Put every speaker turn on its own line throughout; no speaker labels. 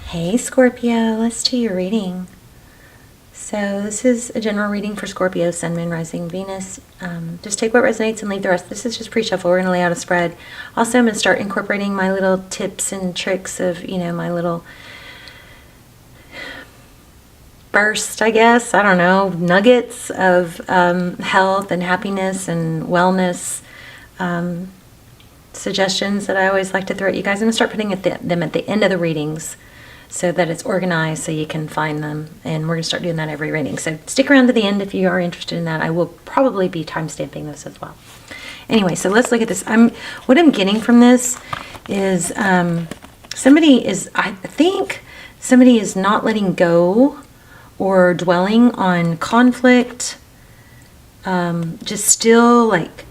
Hey Scorpio, let's do your reading. So this is a general reading for Scorpio, Sun, Moon, Rising, Venus. Just take what resonates and leave the rest. This is just pre-shuffle. We're going to lay out a spread. Also, I'm going to start incorporating my little tips and tricks of, my little burst, I guess. I don't know, nuggets of health and happiness and wellness suggestions that I always like to throw at you guys. I'm going to start putting them at the end of the readings, so that it's organized so you can find them. And we're going to start doing that every reading. So stick around to the end if you are interested in that. I will probably be timestamping this as well. Anyway, so let's look at this. What I'm getting from this is I think somebody is not letting go or dwelling on conflict, just still like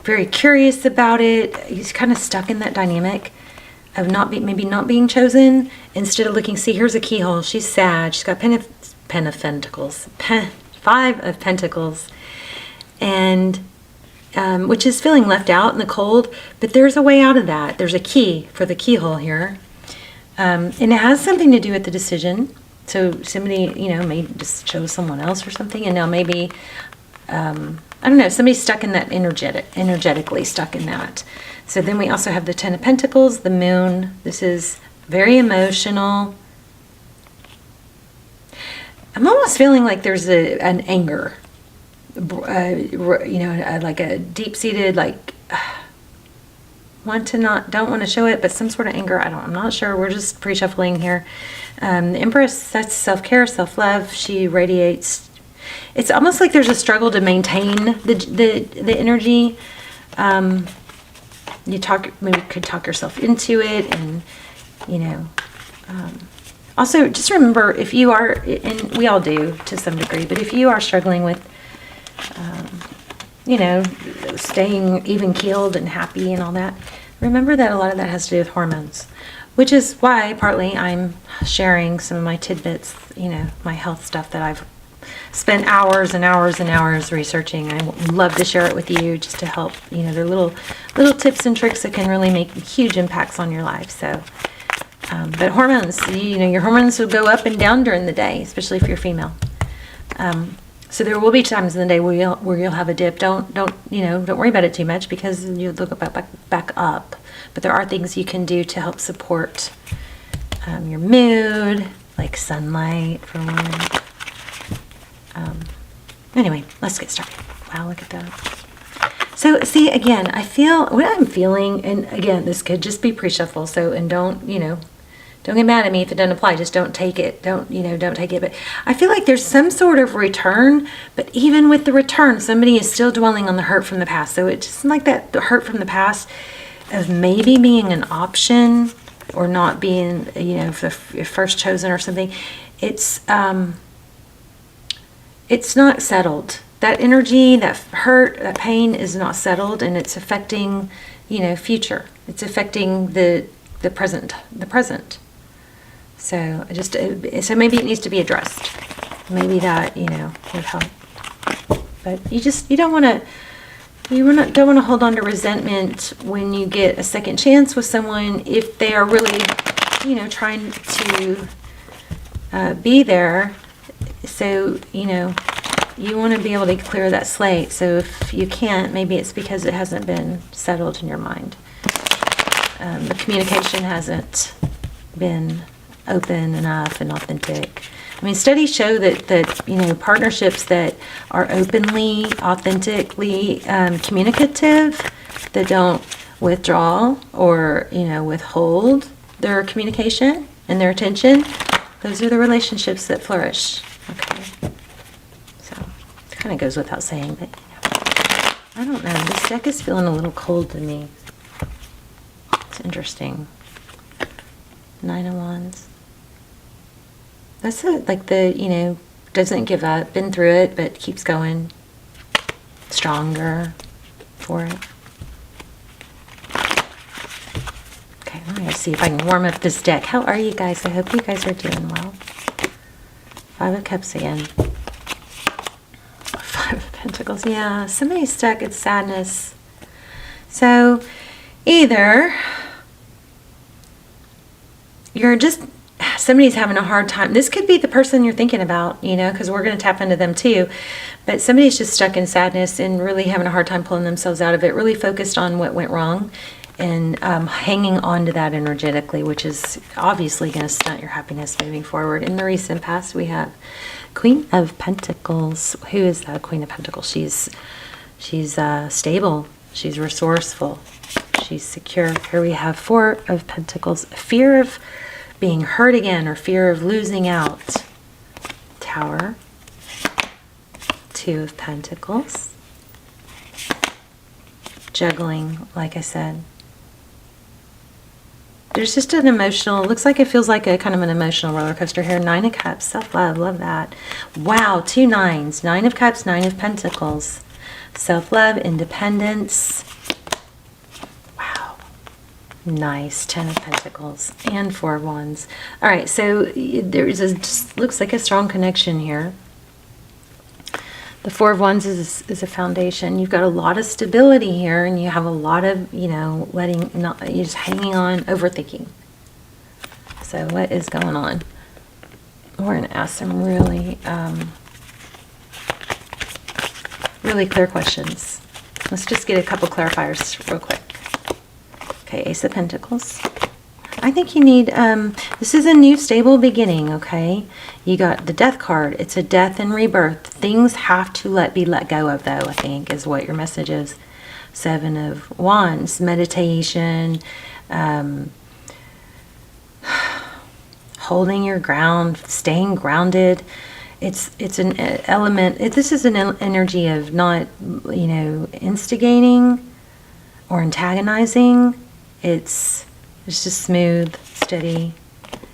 very curious about it. He's kind of stuck in that dynamic of maybe not being chosen. Instead of looking, see, here's a keyhole. She's sad. She's got Five of Pentacles, and which is feeling left out in the cold. But there's a way out of that. There's a key for the keyhole here, and it has something to do with the decision. So somebody, may just chose someone else or something, and now maybe I don't know. Somebody's stuck in that energetically stuck in that. So then we also have the Ten of Pentacles, the Moon. This is very emotional. I'm almost feeling like there's an anger, like a deep-seated, don't want to show it, but some sort of anger. I'm not sure. We're just pre-shuffling here. The Empress, that's self-care, self-love. She radiates. It's almost like there's a struggle to maintain the energy. Maybe could talk yourself into it, and also just remember, if you are, and we all do to some degree, but if you are struggling with staying even keeled and happy and all that, remember that a lot of that has to do with hormones, which is why partly I'm sharing some of my tidbits, my health stuff that I've spent hours and hours and hours researching. I would love to share it with you, just to help. They're little tips and tricks that can really make huge impacts on your life. So, but hormones, your hormones will go up and down during the day, especially if you're female. So there will be times in the day where you'll have a dip. Don't worry about it too much, because you'll look back up. But there are things you can do to help support your mood, like sunlight for one. Anyway, let's get started. Wow, look at that. So see, again, I feel what I'm feeling, and again, this could just be pre-shuffle. So, and don't get mad at me if it doesn't apply. Just don't take it. Don't take it. But I feel like there's some sort of return, but even with the return, somebody is still dwelling on the hurt from the past. So it's just like that, the hurt from the past of maybe being an option or not being, for the first chosen or something. It's not settled. That energy, that hurt, that pain is not settled, and it's affecting, future. It's affecting the present. So maybe it needs to be addressed. Maybe that, would help. But you don't want to hold on to resentment when you get a second chance with someone, if they are really, trying to be there. So, you want to be able to clear that slate. So if you can't, maybe it's because it hasn't been settled in your mind. The communication hasn't been open enough and authentic. I mean, studies show that partnerships that are openly, authentically communicative, that don't withdraw or, withhold their communication and their attention, those are the relationships that flourish. Okay. So it kind of goes without saying, but I don't know. This deck is feeling a little cold to me. It's interesting. Nine of Wands. That's doesn't give up, been through it, but keeps going. Stronger for it. Okay, I'm going to see if I can warm up this deck. How are you guys? I hope you guys are doing well. Five of Cups again. Five of Pentacles. Yeah, somebody's stuck. It's sadness. So either you're just somebody's having a hard time. This could be the person you're thinking about, you know, because we're going to tap into them too. But somebody's just stuck in sadness and really having a hard time pulling themselves out of it, really focused on what went wrong and hanging on to that energetically, which is obviously going to stunt your happiness moving forward. In the recent past, we have Queen of Pentacles. Who is that Queen of Pentacles? She's stable. She's resourceful. She's secure. Here we have Four of Pentacles. Fear of being hurt again or fear of losing out. Tower. Two of Pentacles. Juggling, like I said. There's just an emotional, looks like it feels like a kind of an emotional roller coaster here. Nine of Cups, self-love, love that. Wow, 2 nines. 9 of Cups, 9 of Pentacles. Self-love, independence. Wow. Nice. 10 of Pentacles and 4 of Wands. All right, so there's a, just looks like a strong connection here. The 4 of Wands is a foundation. You've got a lot of stability here, and you have a lot of, you know, you're just hanging on, overthinking. So what is going on? We're going to ask some really, really clear questions. Let's just get a couple clarifiers real quick. Okay, Ace of Pentacles. I think you need, this is a new stable beginning, okay? You got the Death card. It's a death and rebirth. Things have to be let go of, though, I think, is what your message is. 7 of Wands, meditation, holding your ground, staying grounded. It's an element, this is an energy of not, you know, instigating or antagonizing. It's just smooth, steady,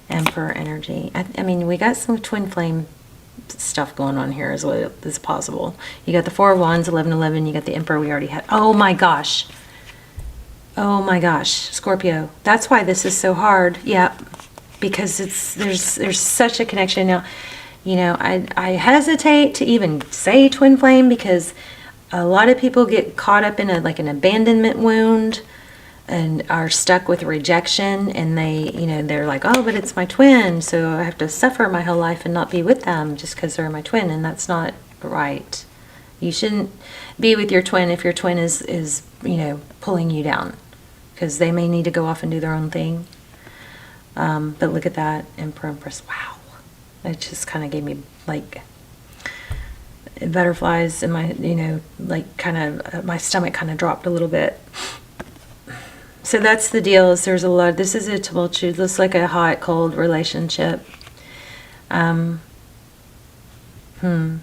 Emperor energy. I mean, we got some twin flame stuff going on here as well as possible. You got the 4 of Wands, 1111. You got the Emperor we already had. Oh my gosh. Oh my gosh, Scorpio. That's why this is so hard. Yeah, because there's such a connection now. You know, I hesitate to even say twin flame because a lot of people get caught up in an abandonment wound and are stuck with rejection, and they're like, oh, but it's my twin, so I have to suffer my whole life and not be with them just because they're my twin, and that's not right. You shouldn't be with your twin if your twin is pulling you down, because they may need to go off and do their own thing. But look at that, Emperor, Empress. Wow, it just kind of gave me like butterflies in my, my stomach kind of dropped a little bit. So that's the deal, is there's a lot, this is a tumultuous, looks like a hot, cold relationship. I'm kind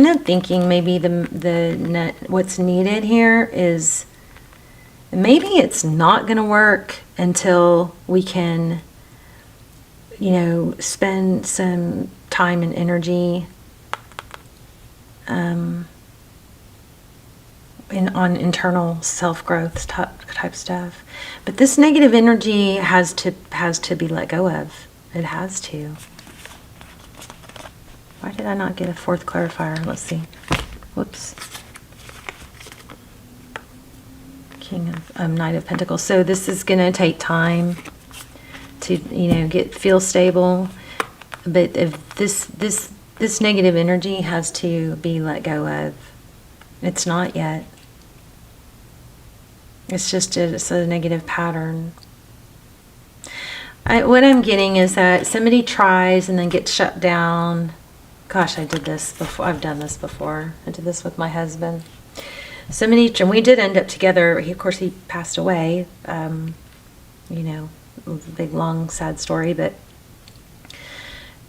of thinking maybe what's needed here is maybe it's not going to work until we can, spend some time and energy on internal self-growth type stuff. But this negative energy has to be let go of. It has to. Why did I not get a 4th clarifier? Let's see. Whoops. King of Knight of Pentacles. So this is going to take time to feel stable. But if this negative energy has to be let go of. It's not yet. It's just it's a negative pattern. What I'm getting is that somebody tries and then gets shut down. Gosh, I did this before. I've done this before. I did this with my husband. And we did end up together. Of course, he passed away. Big, long, sad story. But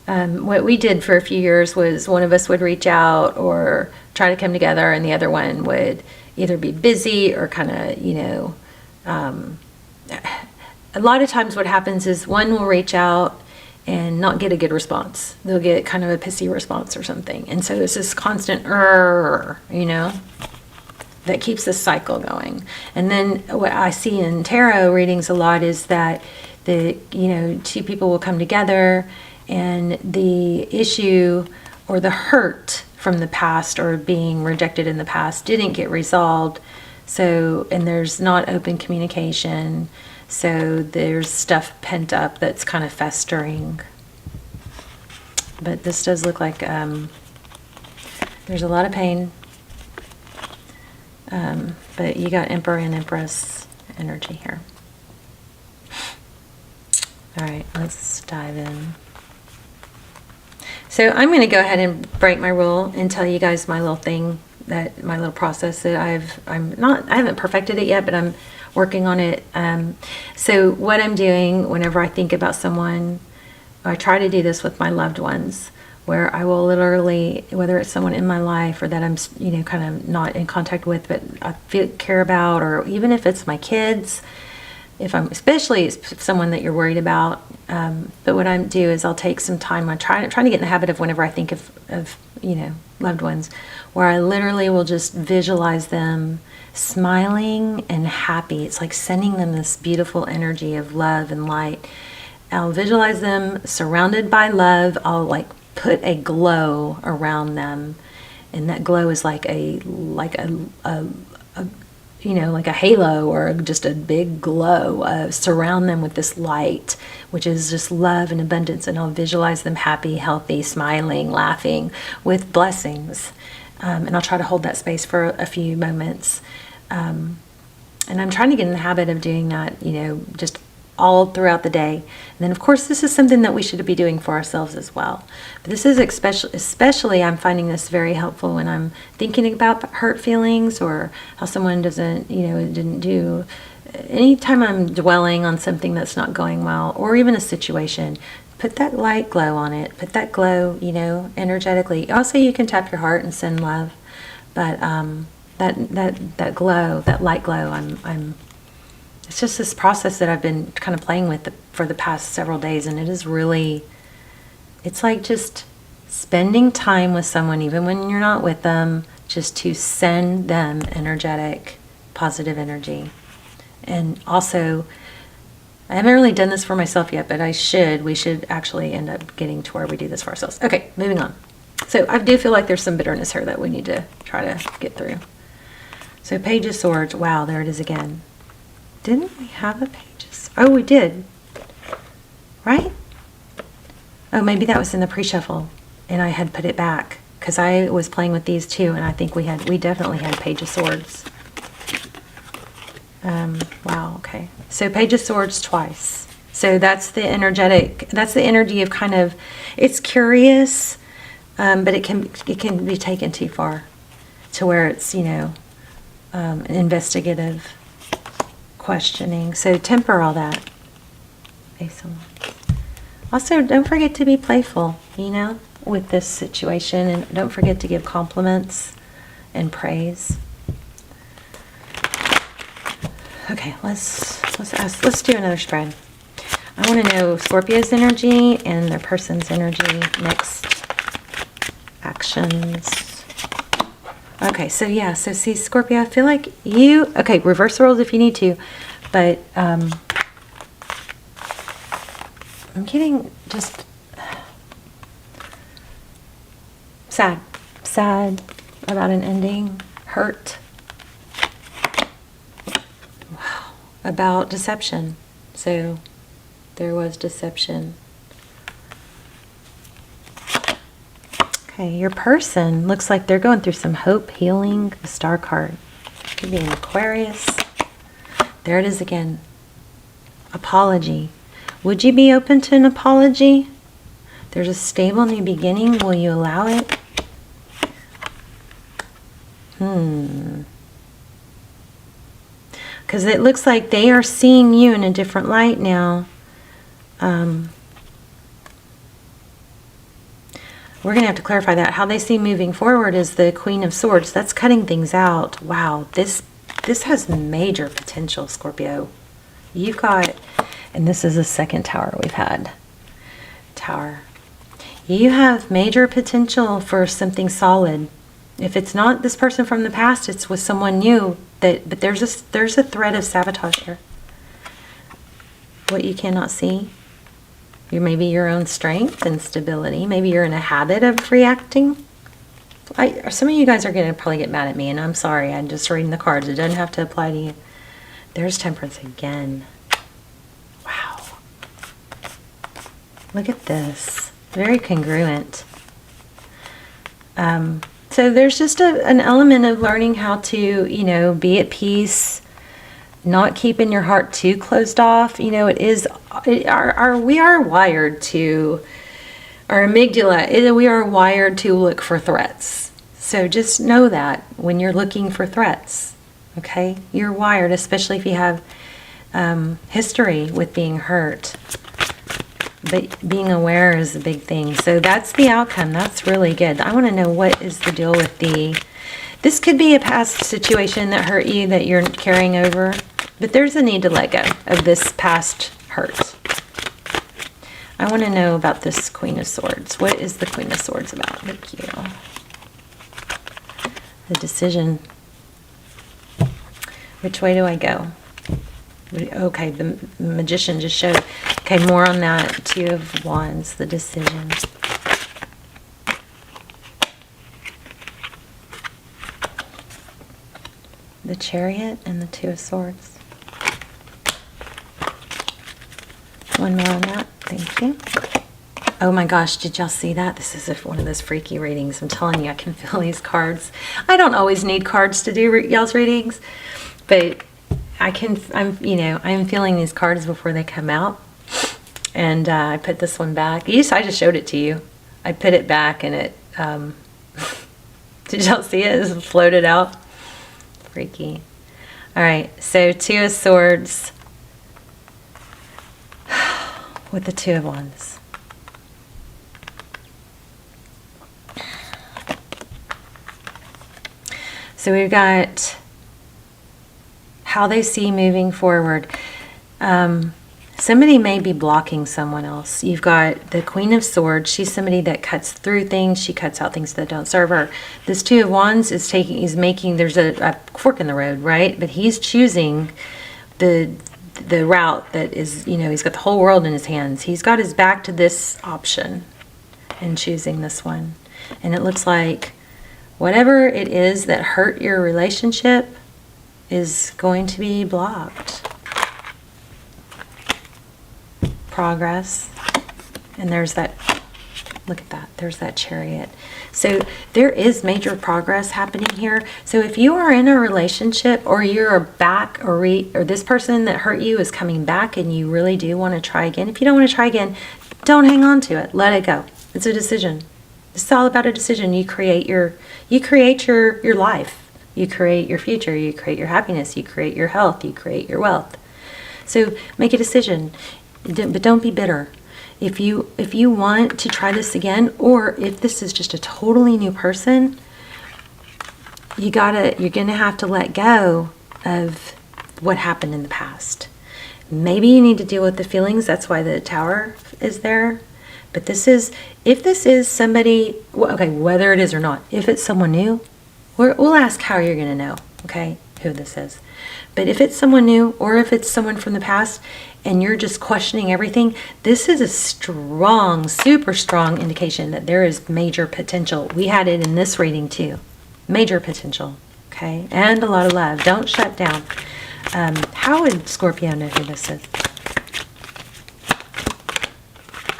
what we did for a few years was one of us would reach out or try to come together, and the other one would either be busy or kind of, a lot of times what happens is one will reach out and not get a good response. They'll get kind of a pissy response or something. And so it's this constant, that keeps this cycle going. And then what I see in tarot readings a lot is that two people will come together, and the issue or the hurt from the past or being rejected in the past didn't get resolved. So, and there's not open communication. So there's stuff pent up that's kind of festering. But this does look like there's a lot of pain. But you got Emperor and Empress energy here. All right, let's dive in. So I'm going to go ahead and break my rule and tell you guys my little thing, that my little process that I haven't perfected it yet, but I'm working on it. So what I'm doing whenever I think about someone, I try to do this with my loved ones, where I will literally, whether it's someone in my life or that I'm, kind of not in contact with, but I care about, or even if it's my kids, especially someone that you're worried about. But what I do is I'll take some time. I'm trying to get in the habit of, whenever I think of loved ones, where I literally will just visualize them smiling and happy. It's like sending them this beautiful energy of love and light. I'll visualize them surrounded by love. I'll like put a glow around them, and that glow is like a halo, or just a big glow. Surround them with this light, which is just love and abundance. And I'll visualize them happy, healthy, smiling, laughing, with blessings. And I'll try to hold that space for a few moments. And I'm trying to get in the habit of doing that, just all throughout the day. And then, of course, this is something that we should be doing for ourselves as well. But this is especially I'm finding this very helpful when I'm thinking about hurt feelings, or how someone didn't do. Anytime I'm dwelling on something that's not going well, or even a situation, put that light glow on it. Put that glow, energetically. Also, you can tap your heart and send love. But that glow, that light glow, it's just this process that I've been kind of playing with for the past several days, and it is really, it's like just spending time with someone, even when you're not with them, just to send them energetic, positive energy. And also, I haven't really done this for myself yet, but we should actually end up getting to where we do this for ourselves. Okay, moving on. So I do feel like there's some bitterness here that we need to try to get through. So Page of Swords, wow, there it is again. Didn't we have a Pages? Oh, we did. Right? Oh, maybe that was in the pre-shuffle, and I had put it back, because I was playing with these too, and I think we definitely had Page of Swords. Wow, okay. So Page of Swords twice. So that's the energy of kind of, it's curious, but it can be taken too far, to where it's, investigative, questioning. So temper all that. Also, don't forget to be playful, with this situation, and don't forget to give compliments and praise. Okay, let's do another spread. I want to know Scorpio's energy and their person's energy, next actions. Okay, so see, Scorpio, I feel like reverse the roles if you need to, but I'm getting just sad about an ending, hurt, wow, about deception. So there was deception. Okay, your person looks like they're going through some hope, healing, the Star card. Could be an Aquarius. There it is again. Apology. Would you be open to an apology? There's a stable new beginning. Will you allow it? Because it looks like they are seeing you in a different light now. We're going to have to clarify that. How they see moving forward is the Queen of Swords. That's cutting things out. Wow, this has major potential, Scorpio. You've got, and this is the second tower we've had. Tower. You have major potential for something solid. If it's not this person from the past, it's with someone new. But there's a thread of sabotage here. What you cannot see. Maybe your own strength and stability. Maybe you're in a habit of reacting. Some of you guys are going to probably get mad at me, and I'm sorry. I'm just reading the cards. It doesn't have to apply to you. There's Temperance again. Look at this. Very congruent. So there's just an element of learning how to, you know, be at peace, not keeping your heart too closed off. You know, we are wired to, our amygdala, we are wired to look for threats. So just know that when you're looking for threats, okay? You're wired, especially if you have history with being hurt. But being aware is a big thing. So that's the outcome. That's really good. I want to know, what is the deal with this could be a past situation that hurt you that you're carrying over. But there's a need to let go of this past hurt. I want to know about this Queen of Swords. What is the Queen of Swords about? Thank you. The decision. Which way do I go? Okay, the Magician just showed. Okay, more on that. Two of Wands, the decision. The Chariot and the Two of Swords. One more on that. Thank you. Oh my gosh, did y'all see that? This is one of those freaky readings. I'm telling you, I can feel these cards. I don't always need cards to do y'all's readings, but I'm feeling these cards before they come out. And I put this one back. I just showed it to you. I put it back and it, did y'all see it? It floated out. Freaky. All right, so Two of Swords with the Two of Wands. So we've got how they see moving forward. Somebody may be blocking someone else. You've got the Queen of Swords. She's somebody that cuts through things. She cuts out things that don't serve her. This Two of Wands is making, there's a fork in the road, right? But he's choosing the route that is, you know, he's got the whole world in his hands. He's got his back to this option and choosing this one. And it looks like whatever it is that hurt your relationship is going to be blocked. Progress. And there's that, look at that, there's that Chariot. So there is major progress happening here. So if you are in a relationship, or you're back, or this person that hurt you is coming back and you really do want to try again, if you don't want to try again, don't hang on to it. Let it go. It's a decision. It's all about a decision. You create your life. You create your future. You create your happiness. You create your health. You create your wealth. So make a decision, but don't be bitter. If you want to try this again, or if this is just a totally new person, you're gonna have to let go of what happened in the past. Maybe you need to deal with the feelings. That's why the Tower is there. But if this is somebody, okay, whether it is or not, if it's someone new, we'll ask how you're going to know, okay, who this is. But if it's someone new, or if it's someone from the past, and you're just questioning everything, this is a strong, super strong indication that there is major potential. We had it in this reading too. Major potential, okay, and a lot of love. Don't shut down. How would Scorpio know who this is?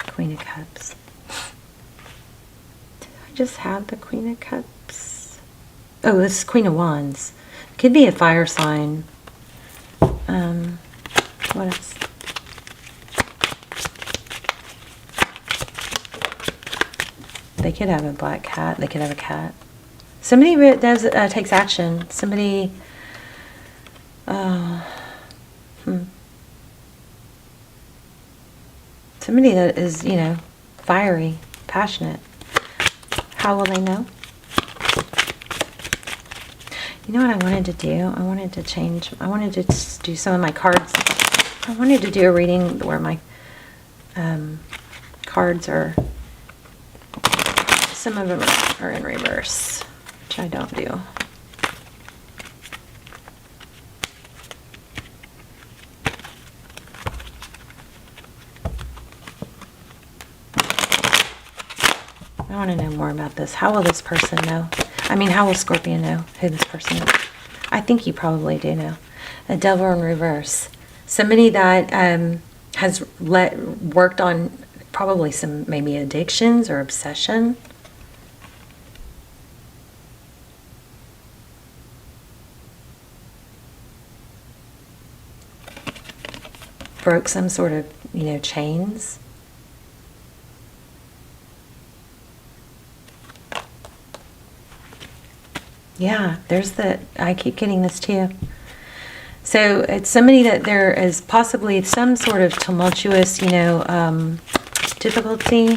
Queen of Cups. Did I just have the Queen of Cups? Oh, this is Queen of Wands. Could be a fire sign. What else? They could have a black cat. They could have a cat. Somebody takes action. Somebody. Somebody that is, fiery, passionate. How will they know? You know what I wanted to do? I wanted to do some of my cards. I wanted to do a reading where my cards are, some of them are in reverse, which I don't do. I want to know more about this. How will this person know? How will Scorpio know who this person is? I think you probably do know. A Devil in reverse. Somebody that has worked on probably some maybe addictions or obsession. Broke some sort of, chains. Yeah, I keep getting this too. So it's somebody that there is possibly some sort of tumultuous, difficulty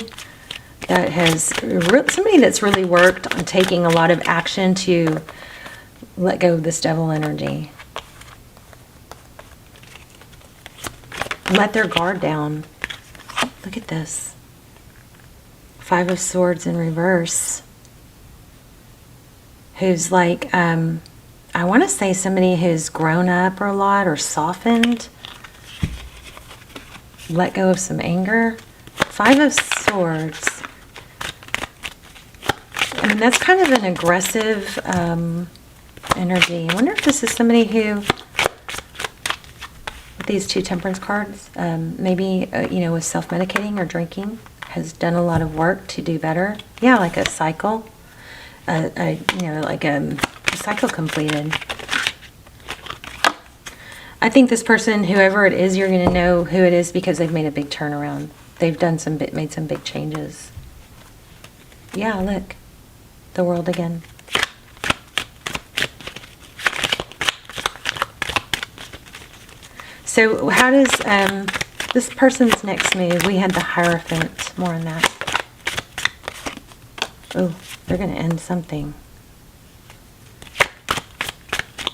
that has, somebody that's really worked on taking a lot of action to let go of this devil energy. Let their guard down. Look at this. 5 of Swords in reverse. Who's like, I want to say somebody who's grown up a lot or softened. Let go of some anger. 5 of Swords. I mean, that's kind of an aggressive energy. I wonder if this is somebody who, with these 2 Temperance cards, maybe, was self-medicating or drinking, has done a lot of work to do better. Yeah, like a cycle. Like a cycle completed. I think this person, whoever it is, you're going to know who it is because they've made a big turnaround. They've made some big changes. Yeah, look. The World again. So how does this person's next move? We had the Hierophant. More on that. Oh, they're going to end something.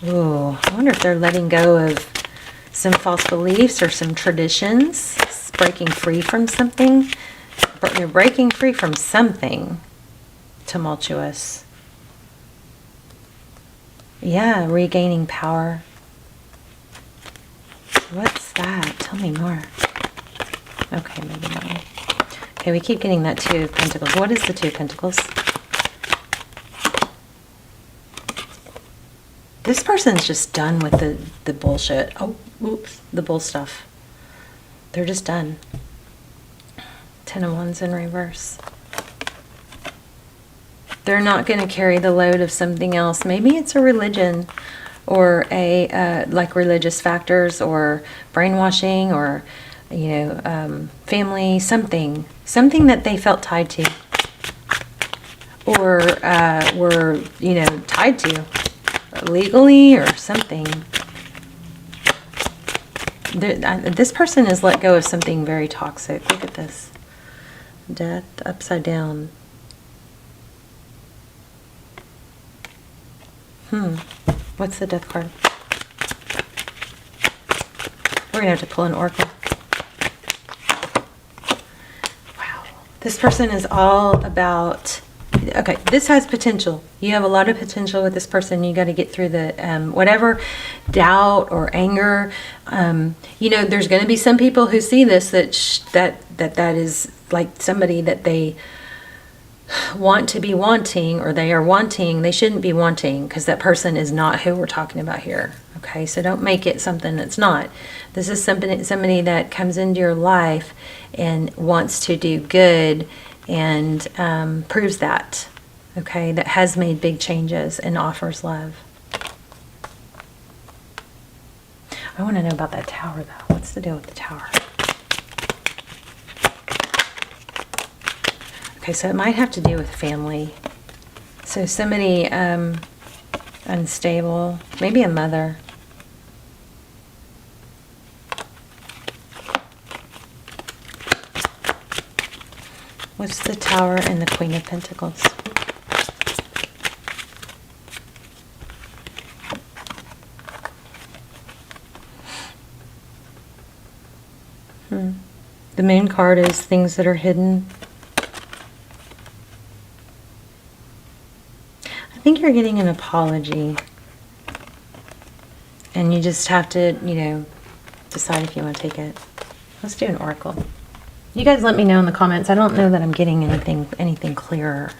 Oh, I wonder if they're letting go of some false beliefs or some traditions, breaking free from something. They're breaking free from something tumultuous. Yeah, regaining power. What's that? Tell me more. Okay, maybe not. Okay, we keep getting that 2 of Pentacles. What is the 2 of Pentacles? This person's just done with the bullshit. Oh, oops, the bull stuff. They're just done. 10 of Wands in reverse. They're not going to carry the load of something else. Maybe it's a religion or a like religious factors or brainwashing or family, something that they felt tied to or were tied to legally or something. This person has let go of something very toxic. Look at this. Death upside down. What's the Death card? We're going to have to pull an oracle. Wow. This person is all about... Okay, this has potential. You have a lot of potential with this person. You got to get through the whatever doubt or anger. There's going to be some people who see this that is like somebody that they want to be wanting, or they are wanting. They shouldn't be wanting, because that person is not who we're talking about here. Okay, so don't make it something that's not. This is somebody that comes into your life and wants to do good and proves that. Okay, that has made big changes and offers love. I want to know about that tower, though. What's the deal with the tower? Okay, so it might have to do with family. So somebody unstable, maybe a mother. What's the Tower and the Queen of Pentacles? The Moon card is things that are hidden. I think you're getting an apology. And you just have to, decide if you want to take it. Let's do an oracle. You guys let me know in the comments. I don't know that I'm getting anything clearer.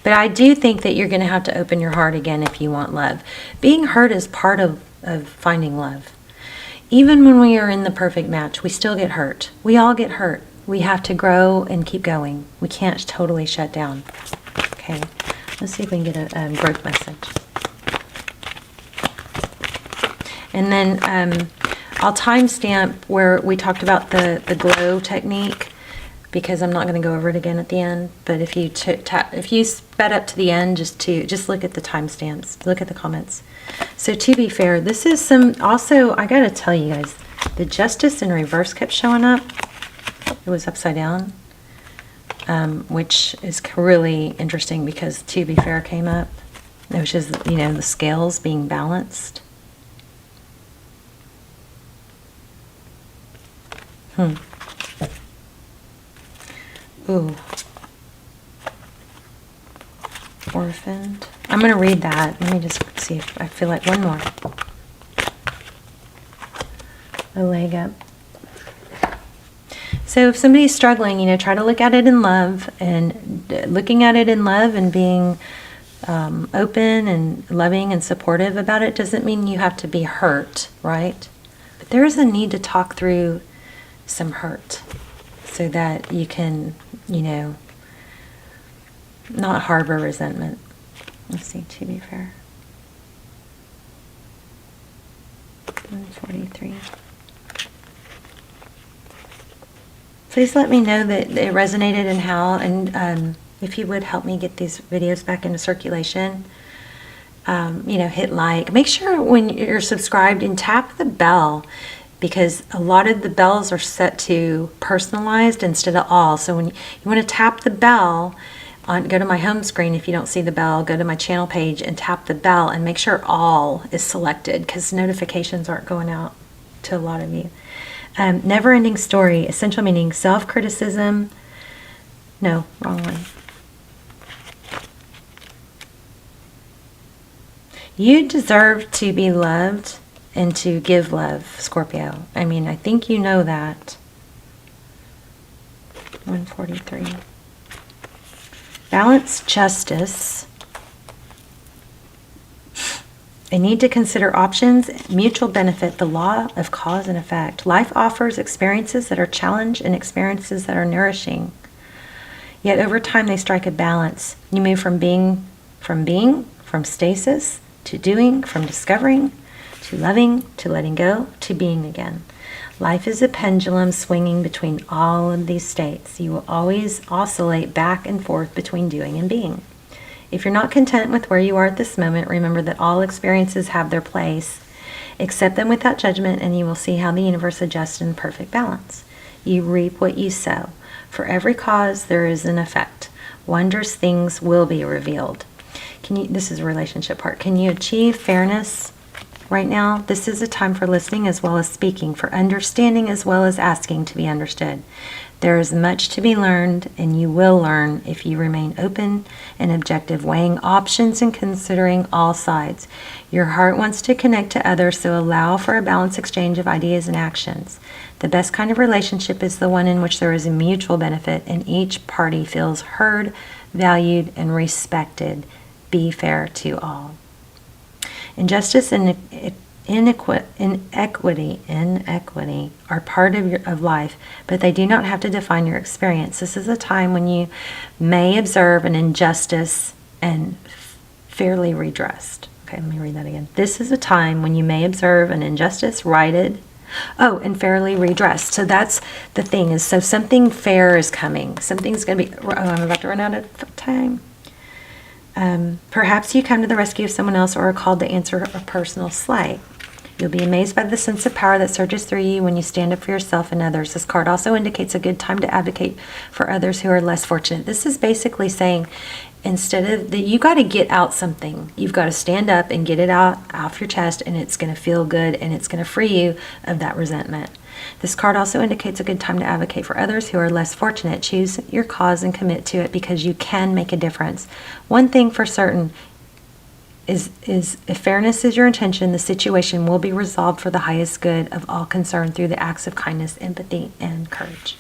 But I do think that you're going to have to open your heart again if you want love. Being hurt is part of finding love. Even when we are in the perfect match, we still get hurt. We all get hurt. We have to grow and keep going. We can't totally shut down. Okay, let's see if we can get a growth message. And then I'll timestamp where we talked about the glow technique, because I'm not going to go over it again at the end. But if you sped up to the end, just look at the timestamps, look at the comments. So to be fair, this is some, also, I got to tell you guys, the Justice in reverse kept showing up. It was upside down, which is really interesting because to be fair came up, which is, you know, the scales being balanced. Ooh. Orphaned. I'm going to read that. Let me just see if I feel like one more. A leg up. So if somebody's struggling, you know, try to look at it in love, and looking at it in love and being open and loving and supportive about it doesn't mean you have to be hurt, right? But there is a need to talk through some hurt so that you can, you know, not harbor resentment. Let's see, to be fair. 143. Please let me know that it resonated and how, and if you would help me get these videos back into circulation. You know, hit like. Make sure when you're subscribed and tap the bell, because a lot of the bells are set to personalized instead of all. So when you want to tap the bell, go to my home screen. If you don't see the bell, go to my channel page and tap the bell and make sure all is selected, because notifications aren't going out to a lot of you. Never-ending story, essential meaning, self-criticism. No, wrong one. You deserve to be loved and to give love, Scorpio. I mean, I think you know that. 143. Balance, justice. A need to consider options, mutual benefit, the law of cause and effect. Life offers experiences that are challenge and experiences that are nourishing. Yet over time they strike a balance. You move from stasis to doing, from discovering to loving, to letting go, to being again. Life is a pendulum swinging between all of these states. You will always oscillate back and forth between doing and being. If you're not content with where you are at this moment, remember that all experiences have their place. Accept them without judgment, and you will see how the universe adjusts in perfect balance. You reap what you sow. For every cause, there is an effect. Wondrous things will be revealed. This is a relationship part. Can you achieve fairness right now? This is a time for listening as well as speaking, for understanding as well as asking to be understood. There is much to be learned, and you will learn if you remain open and objective, weighing options and considering all sides. Your heart wants to connect to others, so allow for a balanced exchange of ideas and actions. The best kind of relationship is the one in which there is a mutual benefit and each party feels heard, valued, and respected. Be fair to all. Injustice and inequity are part of life, but they do not have to define your experience. This is a time when you may observe an injustice and fairly redressed. Okay, let me read that again. This is a time when you may observe an injustice righted, and fairly redressed. So that's the thing, is so something fair is coming. Something's going to be, I'm about to run out of time. Perhaps you come to the rescue of someone else or are called to answer a personal slight. You'll be amazed by the sense of power that surges through you when you stand up for yourself and others. This card also indicates a good time to advocate for others who are less fortunate. This is basically saying, instead of that, you got to get out something. You've got to stand up and get it out off your chest, and it's going to feel good, and it's going to free you of that resentment. This card also indicates a good time to advocate for others who are less fortunate. Choose your cause and commit to it, because you can make a difference. One thing for certain is if fairness is your intention, the situation will be resolved for the highest good of all concerned through the acts of kindness, empathy, and courage.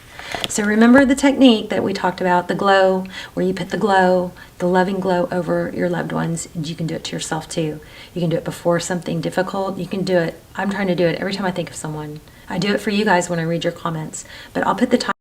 So remember the technique that we talked about, the glow, where you put the glow, the loving glow over your loved ones, and you can do it to yourself too. You can do it before something difficult. You can do it. I'm trying to do it every time I think of someone. I do it for you guys when I read your comments, but I'll put the time